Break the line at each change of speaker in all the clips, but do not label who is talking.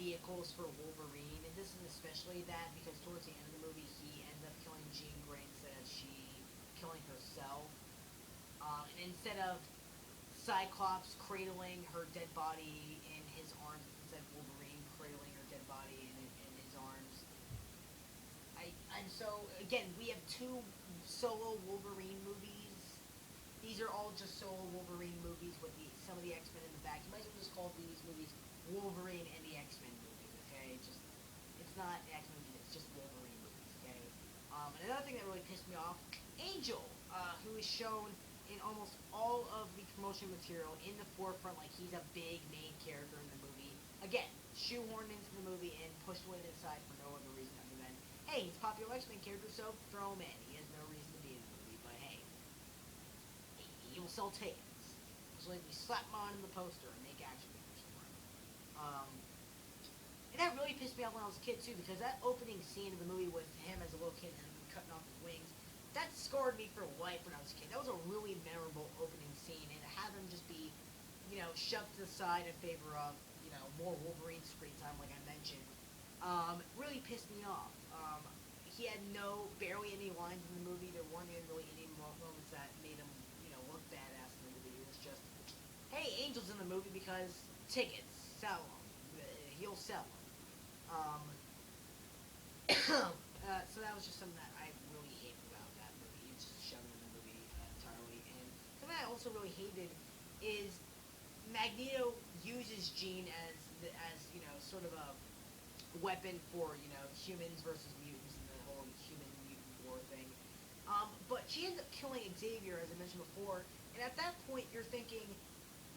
vehicles for Wolverine, and this is especially that because towards the end of the movie, he ends up killing Jean Grey instead of she killing herself. And instead of Cyclops cradling her dead body in his arms, instead of Wolverine cradling her dead body in his arms. And so again, we have two solo Wolverine movies. These are all just solo Wolverine movies with some of the X Men in the back. You might as well just call these movies Wolverine and the X Men movies. Okay, just it's not X Men movies. It's just Wolverine movies. Okay. And another thing that really pissed me off, Angel, who is shown in almost all of the promotion material in the forefront, like he's a big main character in the movie. Again, shoehorned into the movie and pushed away to the side for no other reason other than, hey, he's a popular X Men character, so throw him in. He has no reason to be in the movie, but hey, he will sell tickets. So like we slap him on in the poster and make action figures for him. And that really pissed me off when I was a kid too, because that opening scene of the movie with him as a little kid and cutting off his wings, that scarred me for life when I was a kid. That was a really memorable opening scene, and to have him just be, shoved to the side in favor of, more Wolverine screen time, like I mentioned, really pissed me off. He had barely any lines in the movie. There weren't even really any moments that made him, look badass in the movie. It was just, hey, Angel's in the movie because tickets, sell them. He'll sell them. Um, so that was just something that I really hated about that movie. It's just shoving in the movie entirely. And something I also really hated is Magneto uses Jean as sort of a weapon for humans versus mutants and the whole human mutant war thing. But she ends up killing Xavier, as I mentioned before. And at that point, you're thinking,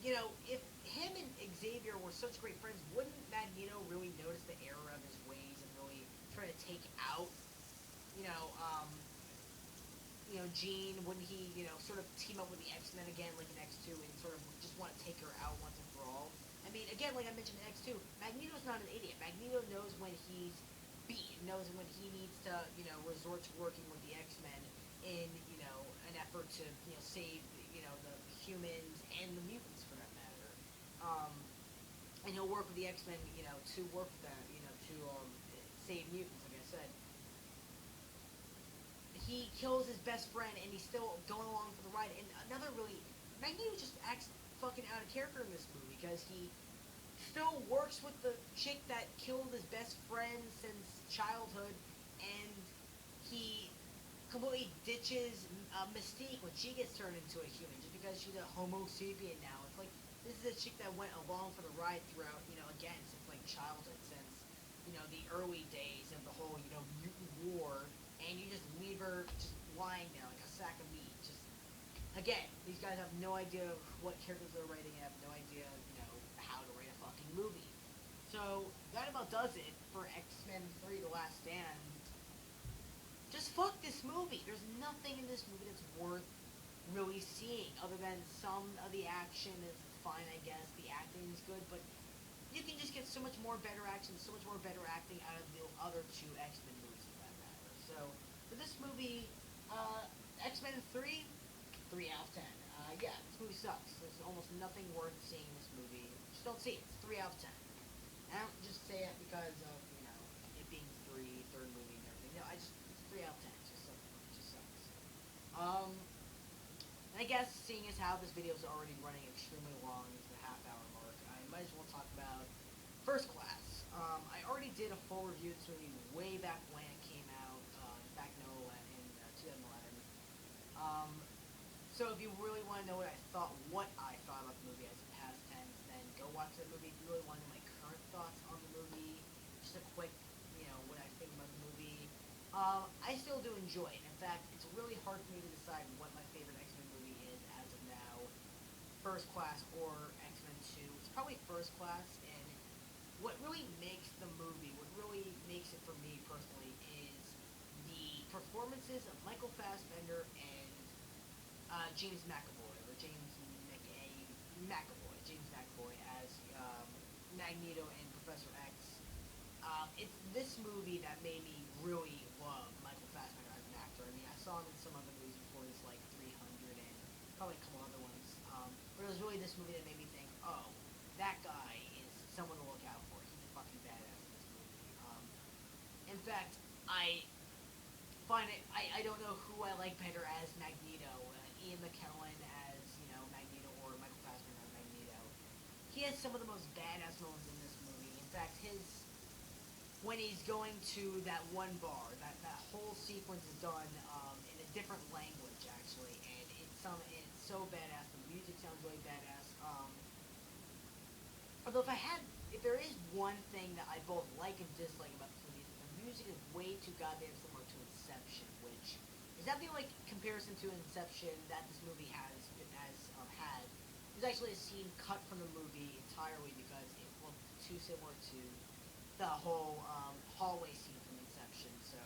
if him and Xavier were such great friends, wouldn't Magneto really notice the error of his ways and really try to take out, you know, um, Jean? Wouldn't he, sort of team up with the X Men again, like in X2, and sort of just want to take her out once and for all? I mean, again, like I mentioned in X2, Magneto's not an idiot. Magneto knows when he's beat, knows when he needs to, resort to working with the X Men in, an effort to, save, the humans and the mutants for that matter. Um, and he'll work with the X Men, to work with them, to save mutants. Like I said, he kills his best friend, and he's still going along for the ride. And another really, Magneto just acts fucking out of character in this movie because he still works with the chick that killed his best friend since childhood, and he completely ditches Mystique when she gets turned into a human just because she's a Homo sapien now. It's like this is a chick that went along for the ride throughout, again since like childhood, since the early days of the whole mutant war, and you just leave her just lying there like a sack of meat. Just again, these guys have no idea what characters they're writing. Have no idea, how to write a fucking movie. So that about does it for X Men 3: The Last Stand. Just fuck this movie. There's nothing in this movie that's worth really seeing, other than some of the action is fine, I guess. The acting is good, but you can just get so much more better action, so much more better acting out of the other two X Men movies for that matter. So for this movie, X Men 3, 3 out of 10. Yeah, this movie sucks. There's almost nothing worth seeing in this movie. Just don't see it. It's 3 out of 10. I don't just say it because of it being third movie and everything. No, it's 3 out of 10. It just sucks. Um, and I guess seeing as how this video is already running extremely long, it's the half-hour mark, I might as well talk about First Class. I already did a full review of this movie way back when it came out, back in 2011. Um, so if you really want to know what I thought about the movie as a past tense, then go watch that movie. If you really want to know my current thoughts on the movie, just a quick, what I think about the movie, I still do enjoy it. In fact, it's really hard for me to decide what my favorite X-Men movie is as of now. First Class or X-Men 2. It's probably First Class, and what really makes the movie, what really makes it for me personally, is the performances of Michael Fassbender and James McAvoy, or James McAvoy as Magneto and Professor X. It's this movie that made me really love Michael Fassbender as an actor. I mean, I saw him in some other movies before this, like 300 and probably a couple other ones. But it was really this movie that made me think, oh, that guy is someone to look out for. He's a fucking badass In fact, I find it. I don't know who I like better as Magneto. Ian McKellen as Magneto, or Michael Fassbender as Magneto. He has some of the most badass moments in this movie. In fact, his when he's going to that one bar, that whole sequence is done in a different language actually, and it's so badass. The music sounds really badass. Although if there is one thing that I both like and dislike about this movie, the music is way too goddamn similar to Inception, which is not the only comparison to Inception that this movie has had. There's actually a scene cut from the movie entirely because it looked too similar to the whole hallway scene from Inception. So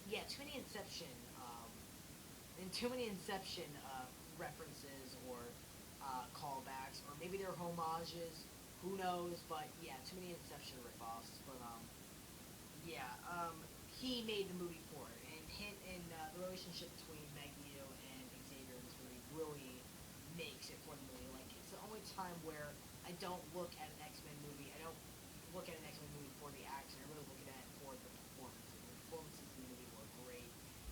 yeah, too many Inception references or callbacks, or maybe they're homages. Who knows? But yeah, too many Inception ripoffs. But yeah, he made the movie for it, and the relationship between Magneto and Xavier in this movie really makes it for the movie. Like, it's the only time where I don't look at an X-Men movie. I don't look at an X-Men movie for the action. I really look at it for the performances. The performances in the movie were great.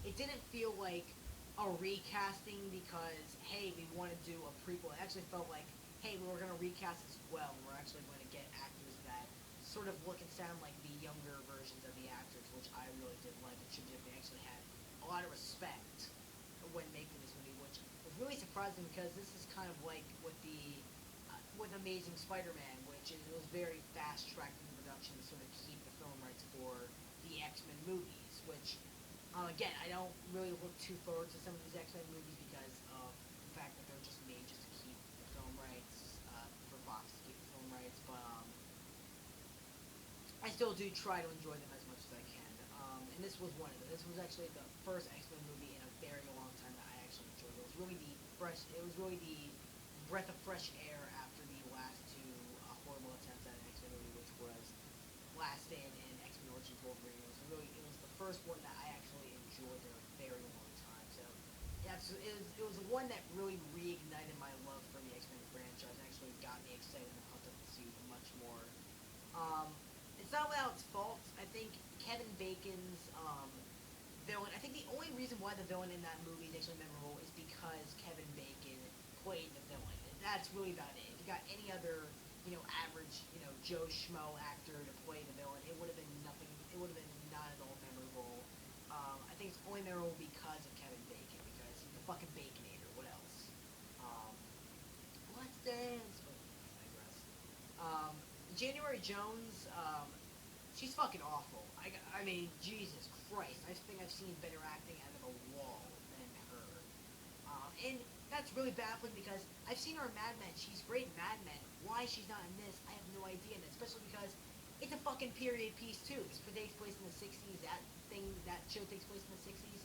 It didn't feel like a recasting because, hey, we want to do a prequel. It actually felt like, hey, we're going to recast as well. We're actually going to get actors that sort of look and sound like the younger versions of the actors, which I really did like. It showed they actually had a lot of respect when making this movie, which was really surprising because this is kind of like with Amazing Spider-Man, which it was very fast-tracked in the production to sort of keep the film rights for the X-Men movies, which again, I don't really look too forward to some of these X-Men movies because of the fact that they're just made just to keep the film rights, for Fox to keep the film rights, but I still do try to enjoy them as much as I can. And this was one of them. This was actually the first X-Men movie in a very long time that I actually enjoyed. It was really the breath of fresh air after the last two horrible attempts at an X-Men movie, which was Last Stand and X-Men Origins Wolverine. It was the first one that I actually enjoyed in a very long time. So yeah, it was one that really reignited my love for the X-Men franchise. Actually got me excited and pumped up to see much more. Um, it's not without its faults. I think Kevin Bacon's villain. I think the only reason why the villain in that movie is actually memorable is because Kevin Bacon played the villain. And that's really about it. If you got any other, average, Joe Schmo actor to play the villain, it would have been nothing. It would have been not at all memorable. I think it's only memorable because of Kevin Bacon, because he's the fucking Baconator. What else? Um, let's dance. But I digress. January Jones. She's fucking awful. I mean, Jesus Christ. I think I've seen better acting out of a wall than her. And that's really baffling because I've seen her in Mad Men. She's great in Mad Men. Why she's not in this, I have no idea. And especially because it's a fucking period piece too. This takes place in the '60s. That show takes place in the '60s.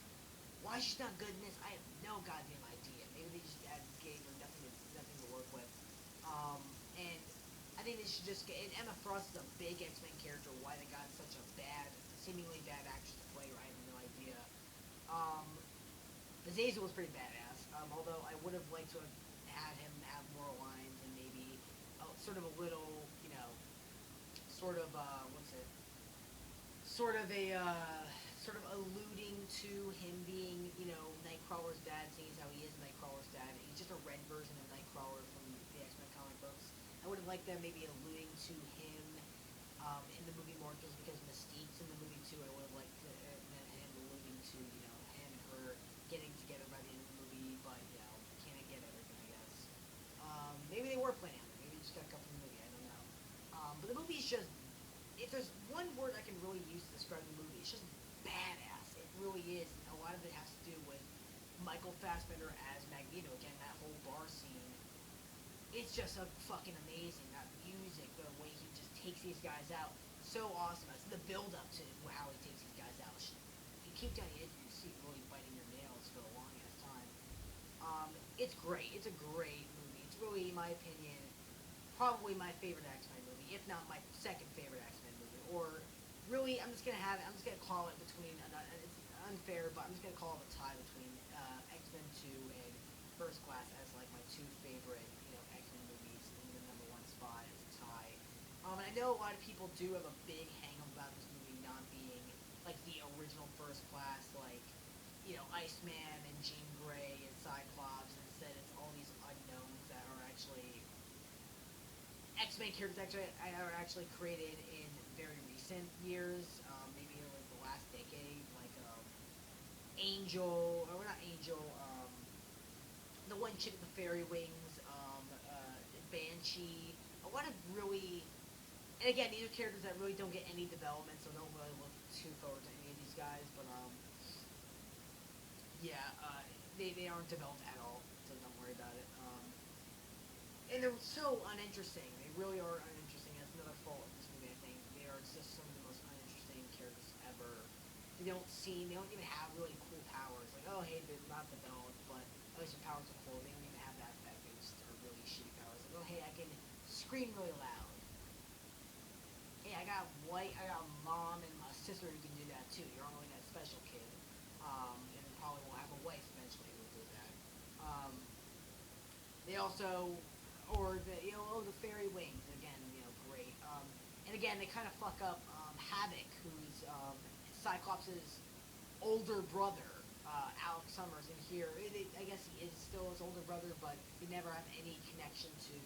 Why she's not good in this, I have no goddamn idea. Maybe they just gave her nothing to work with. And I think they should just get. And Emma Frost is a big X-Men character. Why they got such a seemingly bad actress to play her, I have no idea. Um, Azazel was pretty badass. Although I would have liked to have had him have more lines and maybe sort of a little, sort of what's it? Sort of alluding to him being, Nightcrawler's dad, seeing as how he is Nightcrawler's dad. He's just a red version of Nightcrawler from the X-Men comic books. I would have liked them maybe alluding to him in the movie more, just because Mystique's in the movie too. I would have liked him alluding to, him and her getting together by the end of the movie, but, can't get everything, I guess. Maybe they were planning on it. Maybe they just got cut from the movie. I don't know. But the movie's just, if there's one word I can really use to describe the movie, it's just badass. It really is. And a lot of it has to do with Michael Fassbender as Magneto. Again, that whole bar scene. It's just a fucking amazing. That music, the way he just takes these guys out, so awesome. It's the build up to how he takes these guys out. You keep down the edge, you see really biting your nails for a long ass time. It's great. It's a great movie. It's really, in my opinion, probably my favorite X-Men movie, if not my second favorite X-Men movie. Or really, I'm just gonna call it between. It's unfair, but I'm just gonna call it a tie between X-Men 2 and First Class as like my two favorite, X-Men movies in the number one spot as a tie. And I know a lot of people do have a big hang up about this movie not being like the original First Class, like Iceman and Jean Grey and Cyclops, and instead it's all these unknowns that are actually X-Men characters are actually created in very recent years, maybe in like the last decade, like Angel, or not Angel, the one chick with the fairy wings, Banshee. A lot of really, and again, these are characters that really don't get any development, so don't really look too forward to any of these guys. But yeah, they aren't developed at all, so don't worry about it. And they're so uninteresting. They really are uninteresting. That's another fault of this movie. I think they are just some of the most uninteresting characters ever. They don't even have really cool powers. Like, oh hey, they're not developed, but at least their powers are cool. They don't even have that effect. They just are really shitty powers. Like, oh hey, I can scream really loud. Hey, I got a mom and a sister who can do that too. You're only that special kid, and probably will have a wife eventually who will do that. They also, or the fairy wings again, great. And again, they kind of fuck up Havoc, who's Cyclops' older brother, Alex Summers. In here, I guess he is still his older brother, but they never have any connection to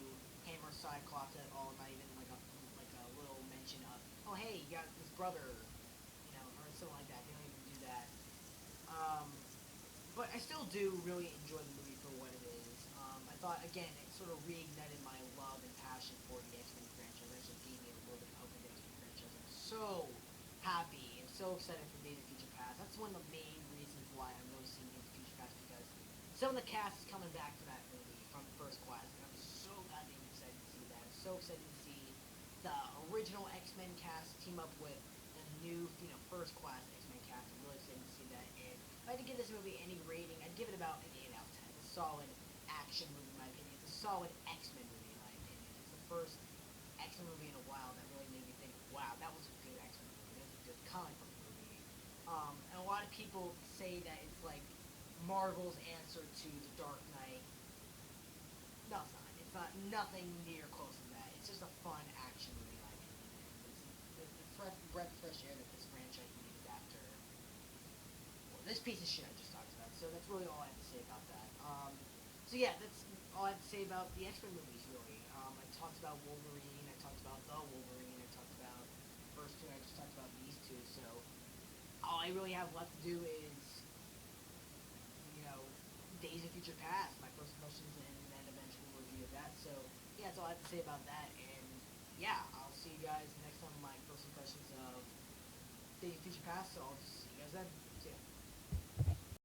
him or Cyclops at all. Not even like a little mention of, oh hey, you got this brother, or something like that. They don't even do that. Um, but I still do really enjoy the movie for what it is. I thought again it sort of reignited my love and passion for the X Men franchise. It actually gave me a little bit of hope in the X Men franchise. I'm so happy and so excited for Days of Future Past. That's one of the main reasons why I'm really seeing Days of Future Past, because some of the cast is coming back for that movie from First Class, and I'm so goddamn excited to see that. I'm so excited to see the original X Men cast team up with the new, First Class X Men cast. I'm really excited to see that. And if I had to give this movie any rating, I'd give it about an 8 out of 10. It's a solid action movie in my opinion. It's a solid X Men movie in my opinion. It's the first X Men movie in a while that really made me think, wow, that was a good X Men movie. That was a good comic book movie. And a lot of people say that it's like Marvel's answer to The Dark Knight. No, it's not. It's not nothing near close to that. It's just a fun action movie in my opinion. And it's the breath of fresh air that this franchise needed after this piece of shit I just talked about. So that's really all I have to say about that. So yeah, that's all I have to say about the X Men movies. Really, I talked about Wolverine. I talked about the Wolverine. I talked about the first two. I just talked about these two. So all I really have left to do is, you know, Days of Future Past, my first impressions, and then eventual review of that. So yeah, that's all I have to say about that. And yeah, I'll see you guys next time. My first impressions of Days of Future Past. So I'll see you guys then.